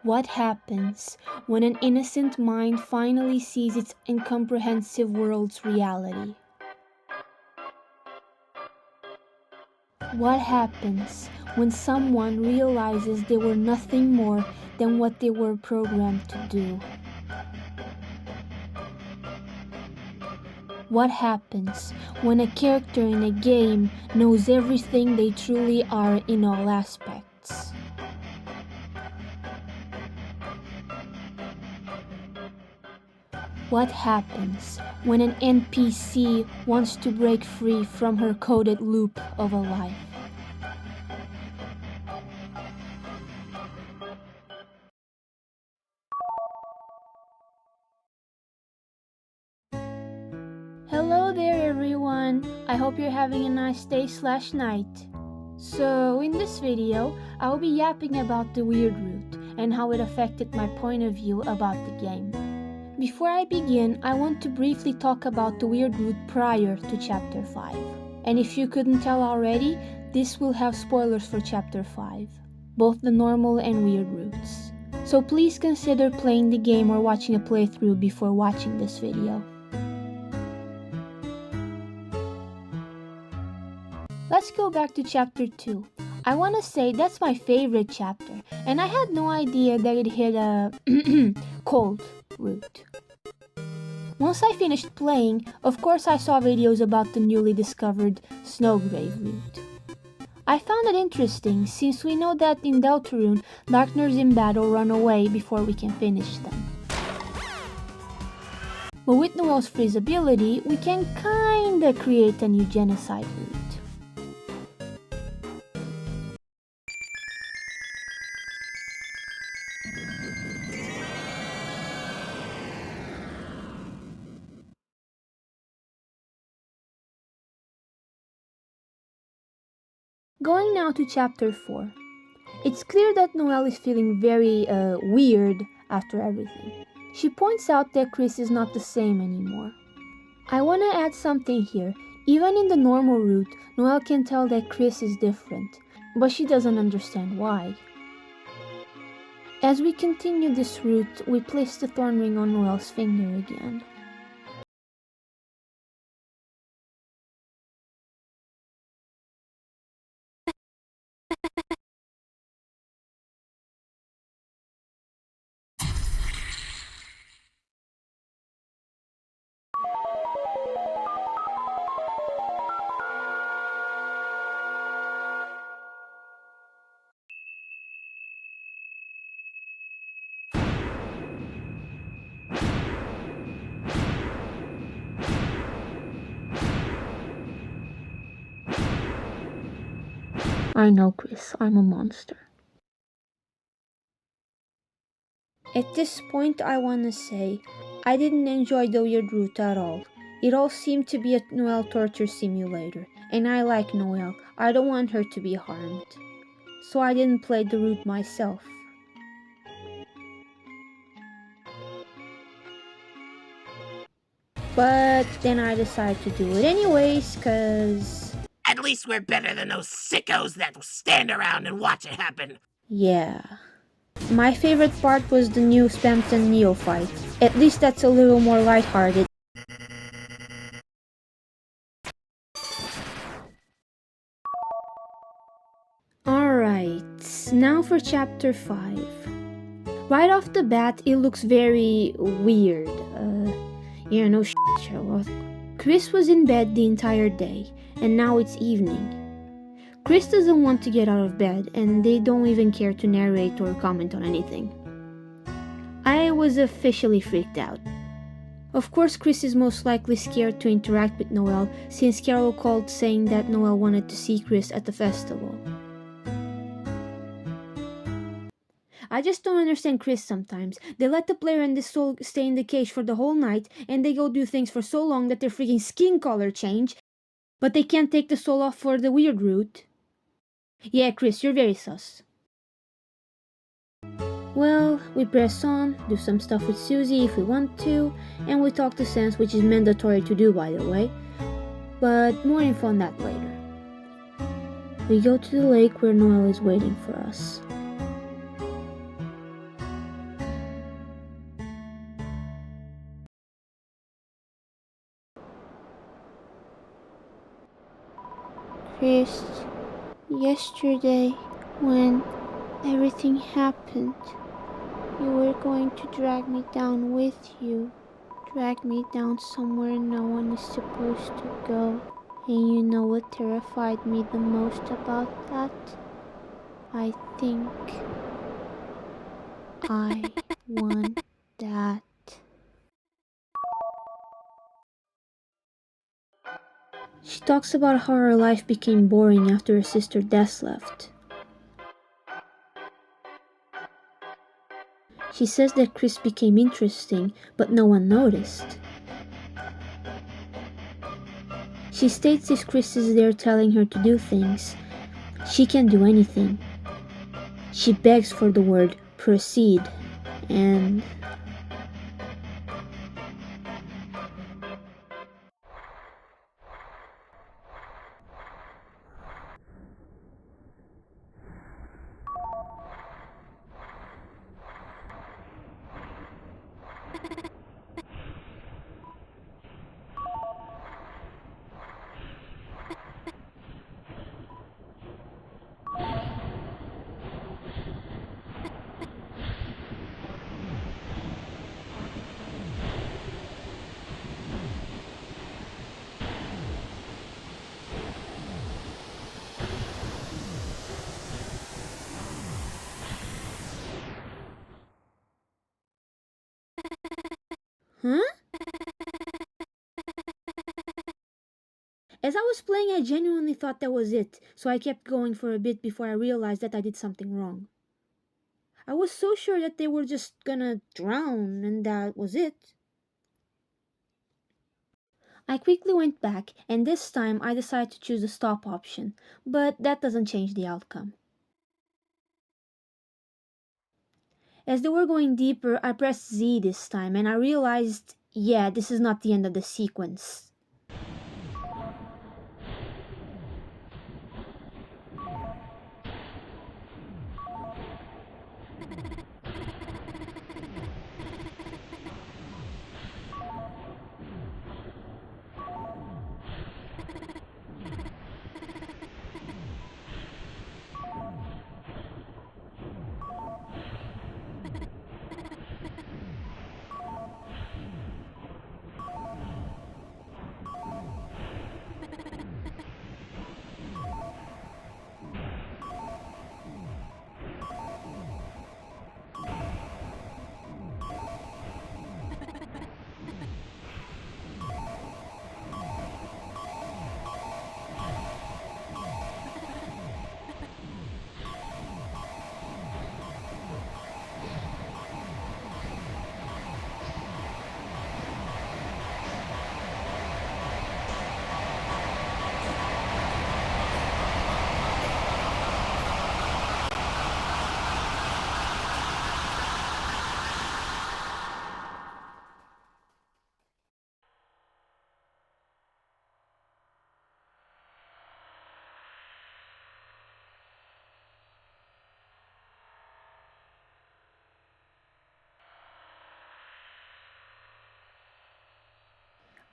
What happens when an innocent mind finally sees its incomprehensive world's reality? What happens when someone realizes they were nothing more than what they were programmed to do? What happens when a character in a game knows everything they truly are in all aspects? What happens when an NPC wants to break free from her coded loop of a life? Hello there everyone, I hope you're having a nice day/night. So in this video, I will be yapping about the weird root and how it affected my point of view about the game. Before I begin, I want to briefly talk about the weird root prior to Chapter 5. And if you couldn't tell already, this will have spoilers for Chapter 5, both the normal and weird roots. So please consider playing the game or watching a playthrough before watching this video. Let's go back to Chapter 2. I want to say that's my favorite chapter, and I had no idea that it hit a cold root. Once I finished playing, of course I saw videos about the newly discovered Snowgrave root. I found it interesting since we know that in Deltarune, Darkners in battle run away before we can finish them. But with Noelle's freeze ability, we can kinda create a new genocide root. Going now to Chapter 4. It's clear that Noelle is feeling very weird after everything. She points out that Chris is not the same anymore. I want to add something here. Even in the normal route, Noelle can tell that Chris is different, but she doesn't understand why. As we continue this route, we place the thorn ring on Noelle's finger again. I know, Chris, I'm a monster. At this point, I want to say, I didn't enjoy the weird route at all. It all seemed to be a Noelle torture simulator, and I like Noelle. I don't want her to be harmed. So I didn't play the route myself. But then I decided to do it anyways, cause... At least we're better than those sickos that stand around and watch it happen. Yeah. My favorite part was the new Spamton Neo fight. At least that's a little more lighthearted. Alright, now for Chapter 5. Right off the bat, it looks very weird. Yeah, no shit, Sherlock. Chris was in bed the entire day, and now it's evening. Chris doesn't want to get out of bed, and they don't even care to narrate or comment on anything. I was officially freaked out. Of course, Chris is most likely scared to interact with Noelle, since Carol called saying that Noelle wanted to see Chris at the festival. I just don't understand Chris sometimes. They let the player and the soul stay in the cage for the whole night, and they go do things for so long that their freaking skin color change, but they can't take the soul off for the weird route. Yeah, Chris, you're very sus. Well, we press on, do some stuff with Susie if we want to, and we talk to Sans, which is mandatory to do, by the way. But more info on that later. We go to the lake where Noelle is waiting for us. Chris, yesterday when everything happened, you were going to drag me down with you. Drag me down somewhere no one is supposed to go. And you know what terrified me the most about that? I think I want that. She talks about how her life became boring after her sister Des left. She says that Chris became interesting, but no one noticed. She states if Chris is there telling her to do things, she can't do anything. She begs for the word proceed, and huh? As I was playing, I genuinely thought that was it, so I kept going for a bit before I realized that I did something wrong. I was so sure that they were just gonna drown and that was it. I quickly went back, and this time I decided to choose the stop option, but that doesn't change the outcome. As they were going deeper, I pressed Z this time, and I realized, yeah, this is not the end of the sequence.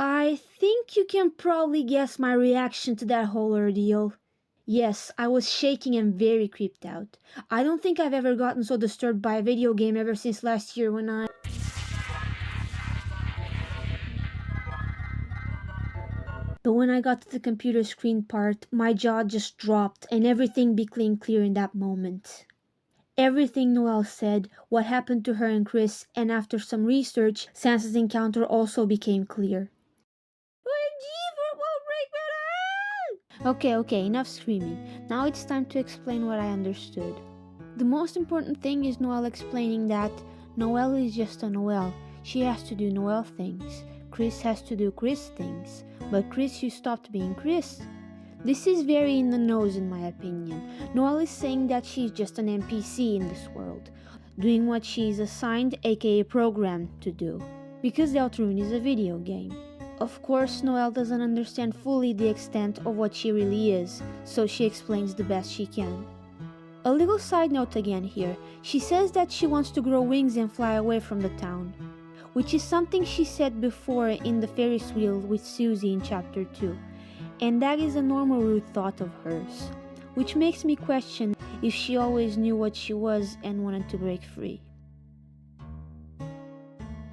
I think you can probably guess my reaction to that whole ordeal. Yes, I was shaking and very creeped out. I don't think I've ever gotten so disturbed by a video game ever since last year when I... But when I got to the computer screen part, my jaw just dropped and everything became clear in that moment. Everything Noelle said, what happened to her and Chris, and after some research, Sansa's encounter also became clear. Okay, enough screaming. Now it's time to explain what I understood. The most important thing is Noelle explaining that Noelle is just a Noelle. She has to do Noelle things. Chris has to do Chris things. But Chris, you stopped being Chris. This is very in the nose in my opinion. Noelle is saying that she's just an NPC in this world, doing what she is assigned, aka programmed, to do. Because Deltarune is a video game. Of course, Noelle doesn't understand fully the extent of what she really is, so she explains the best she can. A little side note again here, she says that she wants to grow wings and fly away from the town, which is something she said before in the Ferris wheel with Susie in chapter 2. And that is a normal root thought of hers, which makes me question if she always knew what she was and wanted to break free.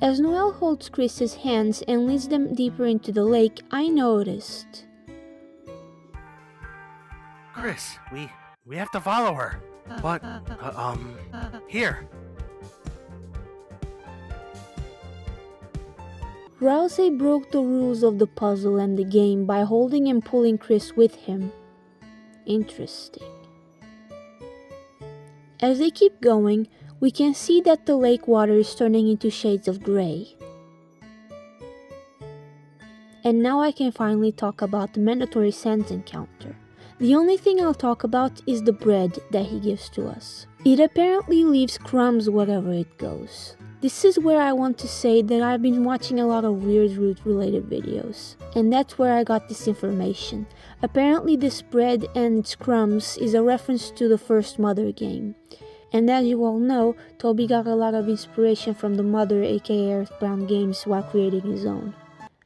As Noelle holds Chris's hands and leads them deeper into the lake, I noticed. Chris, we have to follow her. But, here. Ralsei broke the rules of the puzzle and the game by holding and pulling Chris with him. Interesting. As they keep going, we can see that the lake water is turning into shades of grey. And now I can finally talk about the mandatory sands encounter. The only thing I'll talk about is the bread that he gives to us. It apparently leaves crumbs wherever it goes. This is where I want to say that I've been watching a lot of weird root related videos, and that's where I got this information. Apparently this bread and its crumbs is a reference to the first Mother game. And as you all know, Toby got a lot of inspiration from the Mother aka Earthbound games while creating his own.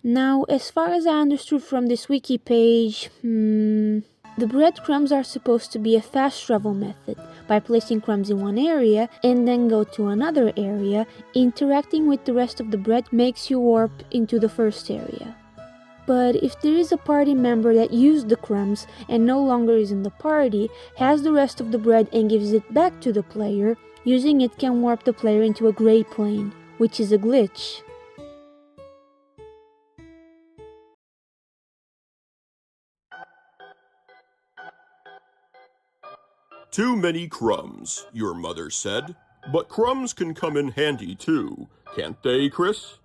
Now, as far as I understood from this wiki page, the breadcrumbs are supposed to be a fast travel method by placing crumbs in one area and then go to another area. Interacting with the rest of the bread makes you warp into the first area. But if there is a party member that used the crumbs and no longer is in the party, has the rest of the bread and gives it back to the player, using it can warp the player into a gray plane, which is a glitch. Too many crumbs, your mother said. But crumbs can come in handy too, can't they, Chris?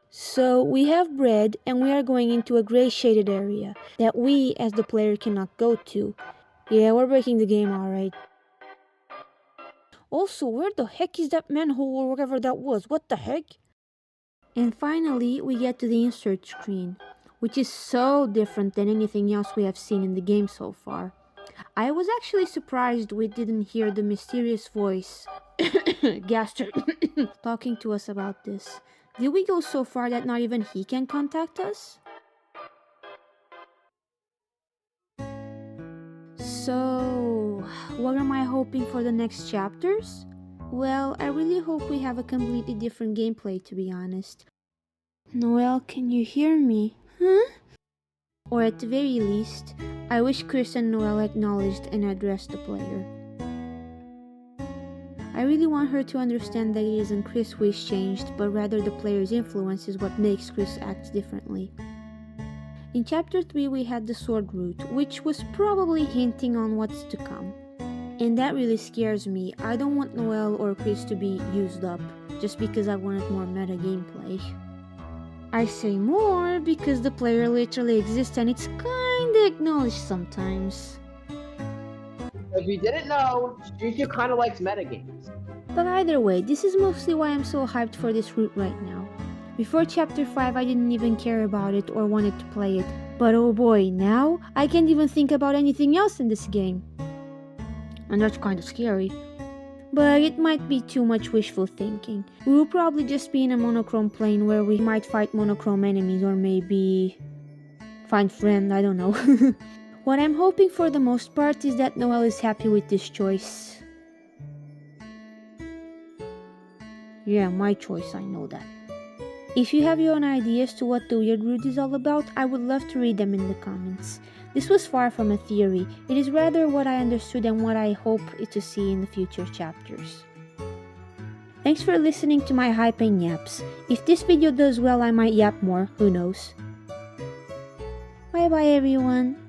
So we have bread and we are going into a gray shaded area that we as the player cannot go to. Yeah, we're breaking the game alright. Also, where the heck is that manhole or whatever that was? What the heck? And finally, we get to the insert screen, which is so different than anything else we have seen in the game so far. I was actually surprised we didn't hear the mysterious voice, Gaster, talking to us about this. Did we go so far that not even he can contact us? So, what am I hoping for the next chapters? Well, I really hope we have a completely different gameplay, to be honest. Noelle, can you hear me? Huh? Or at the very least, I wish Chris and Noelle acknowledged and addressed the player. I really want her to understand that it isn't Chris who is changed, but rather the player's influence is what makes Chris act differently. In Chapter 3 we had the sword route, which was probably hinting on what's to come. And that really scares me. I don't want Noelle or Chris to be used up, just because I wanted more meta gameplay. I say more because the player literally exists and it's kinda acknowledged sometimes. If you didn't know, Studio kinda likes metagames. But either way, this is mostly why I'm so hyped for this route right now. Before Chapter 5 I didn't even care about it or wanted to play it, but oh boy, now I can't even think about anything else in this game. And that's kinda scary. But it might be too much wishful thinking. We will probably just be in a monochrome plane where we might fight monochrome enemies or maybe find friend, I don't know. What I'm hoping for the most part is that Noelle is happy with this choice. Yeah, my choice, I know that. If you have your own ideas to what the weird route is all about, I would love to read them in the comments. This was far from a theory, it is rather what I understood and what I hope to see in the future chapters. Thanks for listening to my hype and yaps. If this video does well I might yap more, who knows. Bye bye everyone.